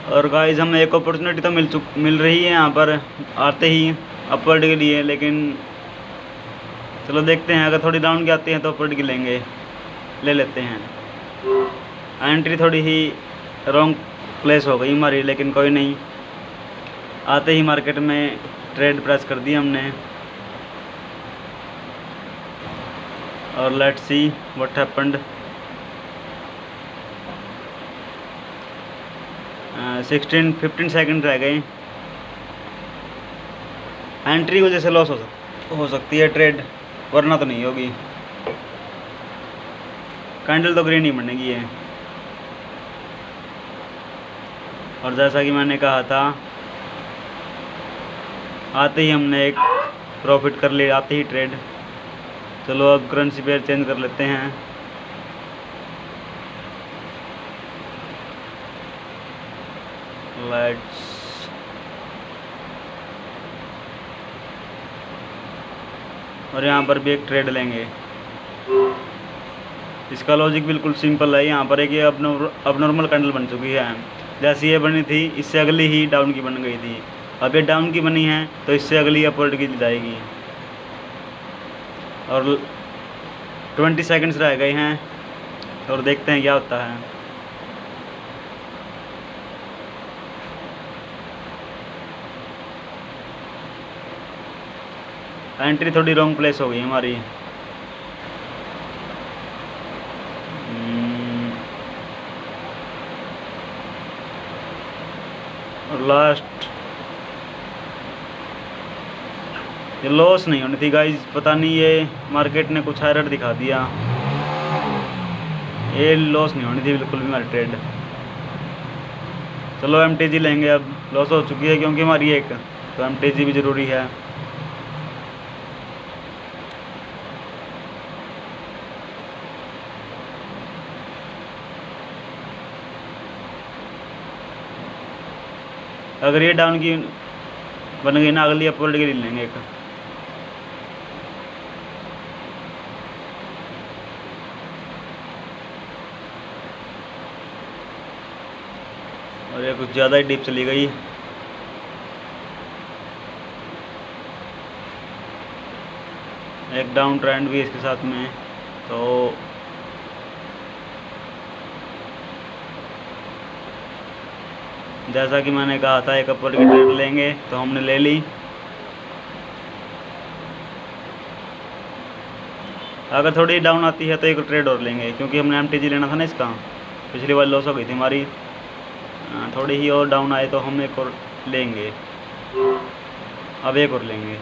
और गाइस हमें एक अपॉर्चुनिटी तो मिल रही है यहाँ पर आते ही अपवर्ड के लिए, लेकिन चलो देखते हैं, अगर थोड़ी डाउन की आती है तो अपवर्ड की ले लेते हैं। एंट्री थोड़ी ही रॉन्ग प्लेस हो गई हमारी, लेकिन कोई नहीं, आते ही मार्केट में ट्रेड प्रेस कर दी हमने। और let's see what happened. 15 second रह गए। एंट्री की वजह से लॉस हो सकती है ट्रेड, वरना तो नहीं होगी। कैंडल तो ग्रीन ही बनेगी है। और जैसा कि मैंने कहा था, आते ही हमने एक प्रॉफिट कर लिया, आते ही ट्रेड। चलो अब करेंसी पेयर चेंज कर लेते हैं। लेट्स और यहाँ पर भी एक ट्रेड लेंगे। इसका लॉजिक बिल्कुल सिंपल है। यहाँ पर एक ये अब नॉर्मल कैंडल बन चुकी है, जैसी ये बनी थी इससे अगली ही डाउन की बन गई थी। अब ये डाउन की बनी है तो इससे अगली अपवर्ड की जाएगी। और 20 सेकंड्स रह गए हैं और देखते हैं क्या होता है। एंट्री थोड़ी रॉन्ग प्लेस हो गई हमारी। और लास्ट ये लॉस नहीं होनी थी गाइस, पता नहीं ये मार्केट ने कुछ एरर दिखा दिया। ये लॉस नहीं होनी थी बिल्कुल भी हमारी ट्रेड। चलो एमटीजी लेंगे। अब लॉस हो चुकी है क्योंकि हमारी एक, तो एमटीजी भी ज़रूरी है। अगर ये डाउन की बन गई ना, अगली अपवर्ड के लिए लेंगे एक। और ये कुछ ज़्यादा ही डीप चली गई। एक डाउन ट्रेंड भी इसके साथ में, तो जैसा कि मैंने कहा था एक अपवर्ड की ट्रेड लेंगे, तो हमने ले ली। अगर थोड़ी डाउन आती है तो एक ट्रेड और लेंगे, क्योंकि हमने एमटीजी लेना था ना इसका। पिछली बार लॉस हो गई थी हमारी। थोड़ी ही और डाउन आए तो हम एक और लेंगे। अब एक और लेंगे।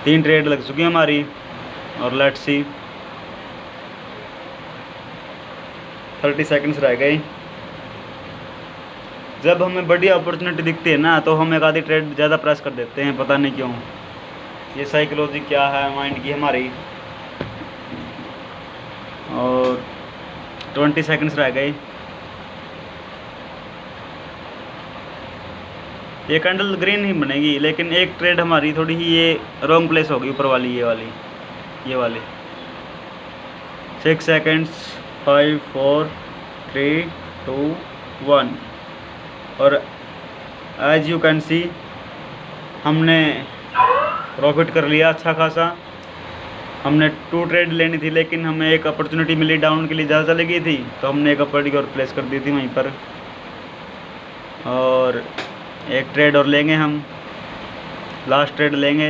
3 ट्रेड लग चुकी है हमारी। और लेट्स सी 30 सेकंड्स रह गए। जब हमें बड़ी अपॉर्चुनिटी दिखती है ना, तो हम एक आधी ट्रेड ज़्यादा प्रेस कर देते हैं, पता नहीं क्यों। ये साइकोलॉजी क्या है माइंड की हमारी। और 20 सेकंड्स रह गए। ये कैंडल ग्रीन ही बनेगी, लेकिन एक ट्रेड हमारी थोड़ी ही ये रॉन्ग प्लेस होगी, ऊपर वाली ये वाली। 6 सेकंड्स, 5 4 3 2 1। और एज यू कैन सी हमने प्रॉफिट कर लिया अच्छा खासा। हमने 2 ट्रेड लेनी थी, लेकिन हमें एक अपॉर्चुनिटी मिली डाउन के लिए, ज़्यादा चली गई थी, तो हमने एक अपवर्ड की और प्लेस कर दी थी वहीं पर। और एक ट्रेड और लेंगे हम, लास्ट ट्रेड लेंगे,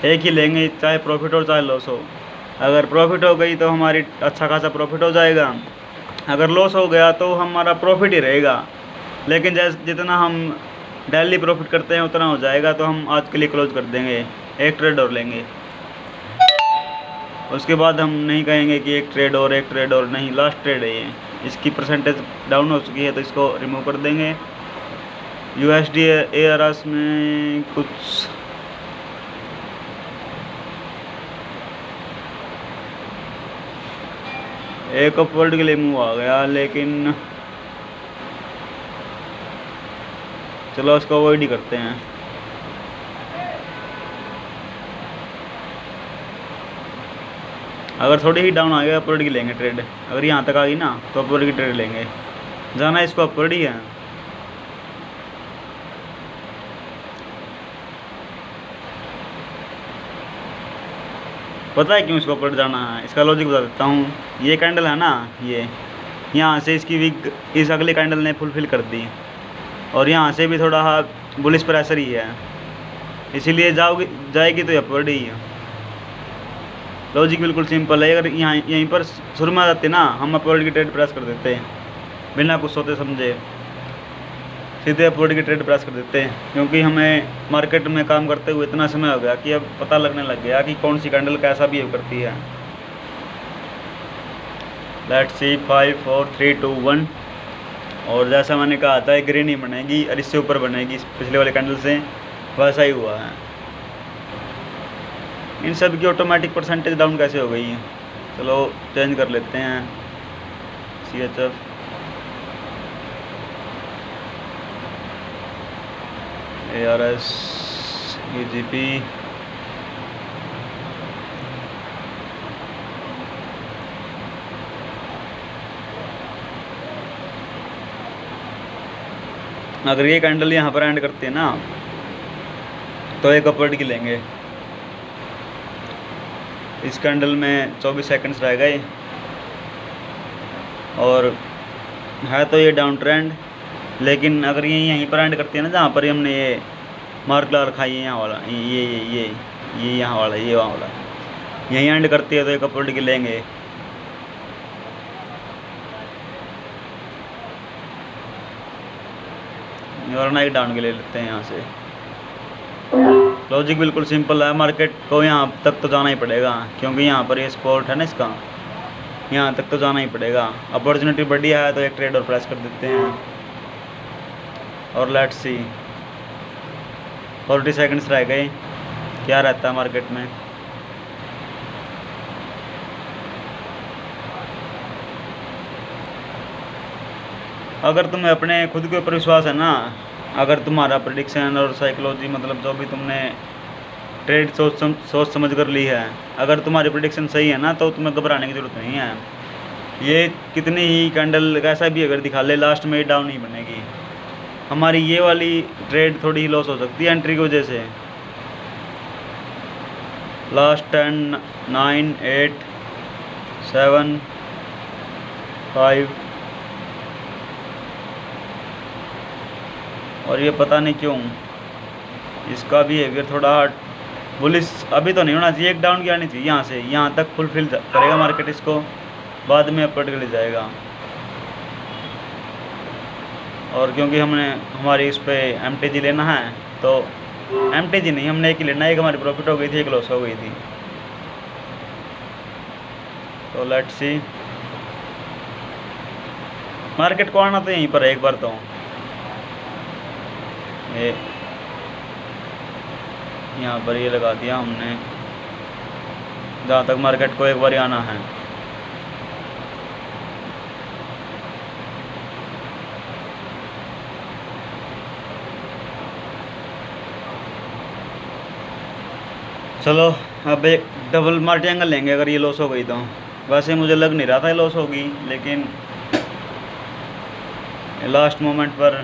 एक ही लेंगे, चाहे प्रॉफिट हो चाहे लॉस हो। अगर प्रॉफिट हो गई तो हमारी अच्छा खासा प्रॉफिट हो जाएगा। अगर लॉस हो गया तो हमारा प्रॉफिट ही रहेगा, लेकिन जितना हम डेली प्रॉफिट करते हैं उतना हो जाएगा। तो हम आज के लिए क्लोज कर देंगे, एक ट्रेड और लेंगे। उसके बाद हम नहीं कहेंगे कि एक ट्रेड और नहीं, लास्ट ट्रेड है ये। इसकी परसेंटेज डाउन हो चुकी है तो इसको रिमूव कर देंगे। USD ARS में कुछ एक अपवर्ड के लिए मूव आ गया, लेकिन चलो उसको अवॉइड ही करते हैं। अगर थोड़ी ही डाउन आ गया अपवर्ड की लेंगे ट्रेड। अगर यहाँ तक आ गई ना तो अपवर्ड की ट्रेड लेंगे। जाना इसको अपवर्ड ही है। पता है क्यों इसको ऊपर जाना है? इसका लॉजिक बता देता हूँ। ये कैंडल है ना, ये यहाँ से इसकी वीक इस अगले कैंडल ने फुलफिल कर दी, और यहाँ से भी थोड़ा बुलिश प्रेशर ही है, इसीलिए जाएगी तो अपवर्ड ही है। लॉजिक बिल्कुल सिंपल है। अगर यहाँ यहीं पर शुरू में आ जाते ना, हम अपवर्ड की ट्रेड प्रेस कर देते हैं बिना कुछ सोचे समझे, सीधे अपवर्ड की ट्रेड प्रेस कर देते हैं, क्योंकि हमें मार्केट में काम करते हुए इतना समय हो गया कि अब पता लगने लग गया कि कौन सी कैंडल कैसा बिहेव करती है। लेट्स सी 5 4 3 2 1, और जैसा मैंने कहा था ग्रीन ही बनेगी और इससे ऊपर बनेगी पिछले वाले कैंडल से, वैसा ही हुआ है। इन सब की ऑटोमेटिक परसेंटेज डाउन कैसे हो गई है? चलो चेंज कर लेते हैं। CHF ARS UGP अगर ये कैंडल यहाँ पर एंड करती है ना, तो एक अपवर्ड की लेंगे। इस कैंडल में 24 सेकंड्स रह गए, और है तो ये डाउन ट्रेंड, लेकिन अगर ये यहीं पर एंड करती है ना, जहाँ पर हमने ये मार्क ला रखा है, ये यहाँ वाला, ये यहाँ वाला, ये वहाँ वाला, यहीं एंड करती है तो एक अपवर्ड की लेंगे। और नाइट डाउन के ले लेते हैं यहाँ से। लॉजिक बिल्कुल सिंपल है, मार्केट को यहाँ तक तो जाना ही पड़ेगा, क्योंकि यहाँ पर ये सपोर्ट है ना इसका, यहाँ तक तो जाना ही पड़ेगा। अपॉर्चुनिटी बढ़िया है तो एक ट्रेड और प्रेस कर देते हैं, और लेट्स सी 40 सेकंड्स रह गए, क्या रहता है मार्केट में। अगर तुम्हें अपने खुद के ऊपर विश्वास है ना, अगर तुम्हारा प्रेडिक्शन और साइकोलॉजी, मतलब जो भी तुमने ट्रेड सोच समझ कर ली है, अगर तुम्हारी प्रेडिक्शन सही है ना, तो तुम्हें घबराने की ज़रूरत नहीं है। ये कितनी ही कैंडल कैसा भी अगर दिखा ले, लास्ट में डाउन ही बनेगी। हमारी ये वाली ट्रेड थोड़ी ही लॉस हो सकती है एंट्री की वजह से। लास्ट 10 9 8 7 5, और ये पता नहीं क्यों इसका बिहेवियर थोड़ा बुलिश अभी तो नहीं होना चाहिए। एक डाउन की आनी चाहिए, यहाँ से यहाँ तक फुलफिल करेगा मार्केट इसको, बाद में अपवर्ड के लिए जाएगा। और क्योंकि हमने हमारी इस पे MTG लेना है, तो MTG नहीं, हमने एक ही लेना है। एक हमारी प्रॉफिट हो गई थी, एक लॉस हो गई थी। तो लेट्स सी, मार्केट को आना तो यहीं पर है एक बार। तो ये यहाँ पर ये लगा दिया हमने, जहाँ तक मार्केट को एक बार आना है। चलो अब एक डबल मार्टी एंगल लेंगे अगर ये लॉस हो गई तो। वैसे मुझे लग नहीं रहा था ये लॉस होगी, लेकिन लास्ट मोमेंट पर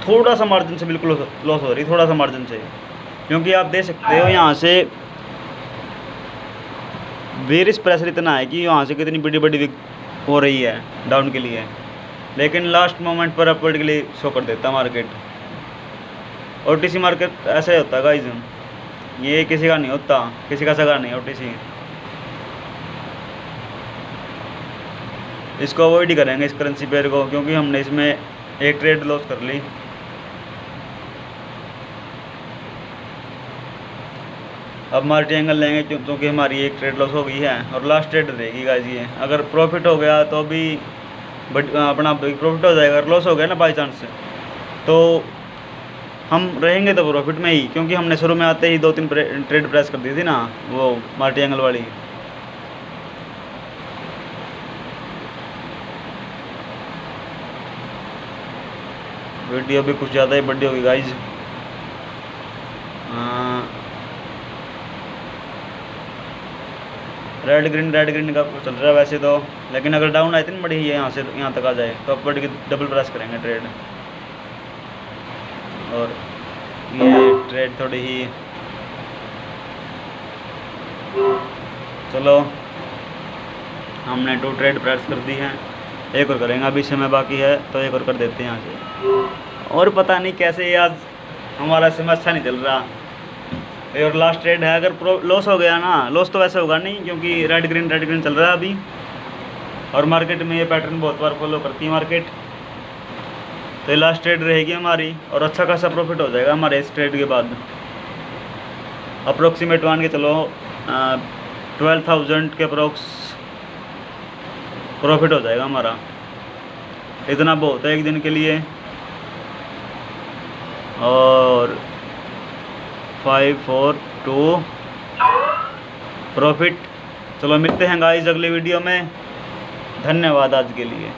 थोड़ा सा मार्जिन से बिल्कुल लॉस हो रही, थोड़ा सा मार्जिन से, क्योंकि आप देख सकते हो यहाँ से बेरिश प्रेशर इतना है कि यहाँ से कितनी बड़ी बड़ी विक हो रही है डाउन के लिए, लेकिन लास्ट मोमेंट पर अपवर्ड के लिए शो कर देता मार्केट। OTC मार्केट ऐसा ही होता है गाइस, ये किसी का नहीं होता, किसी का सगा नहीं OTC। इसको अवॉइड ही करेंगे इस करेंसी पेयर को, क्योंकि हमने इसमें एक ट्रेड लॉस कर ली। अब मार्टी एंगल लेंगे क्योंकि हमारी एक ट्रेड लॉस हो गई है और लास्ट ट्रेड रहेगी गाइस ये। अगर प्रॉफिट हो गया तो भी अपना प्रॉफिट हो जाएगा, अगर लॉस हो गया ना बाई चांस तो हम रहेंगे तो प्रॉफिट में ही, क्योंकि हमने शुरू में आते ही 2-3 ट्रेड प्रेस कर दी थी ना वो मार्टी एंगल वाली। वीडियो भी कुछ ज़्यादा ही बड़ी होगी गाइज। रेड ग्रीन का चल रहा है वैसे तो, लेकिन अगर डाउन आए थे ना बड़ी ही यहाँ से यहाँ तक आ जाए तो अपवर्ड की डबल प्रेस करेंगे ट्रेड। और ये ट्रेड थोड़ी ही चलो हमने 2 ट्रेड प्रेस कर दी हैं, एक और करेंगे, अभी समय बाकी है तो एक और कर देते हैं यहाँ से। और पता नहीं कैसे ये आज हमारा समय अच्छा नहीं चल रहा। ये और लास्ट ट्रेड है, अगर लॉस हो गया ना, लॉस तो वैसे होगा नहीं क्योंकि रेड ग्रीन चल रहा है अभी, और मार्केट में ये पैटर्न बहुत बार फॉलो करती है मार्केट। तो ये लास्ट ट्रेड रहेगी हमारी और अच्छा खासा प्रॉफिट हो जाएगा हमारे इस ट्रेड के बाद। अप्रोक्सीमेट मान के चलो 12,000 के अप्रोक्स प्रॉफिट हो जाएगा हमारा। इतना बहुत है एक दिन के लिए। और 5 4 2 प्रॉफिट। चलो मिलते हैं गाइस अगले वीडियो में। धन्यवाद आज के लिए।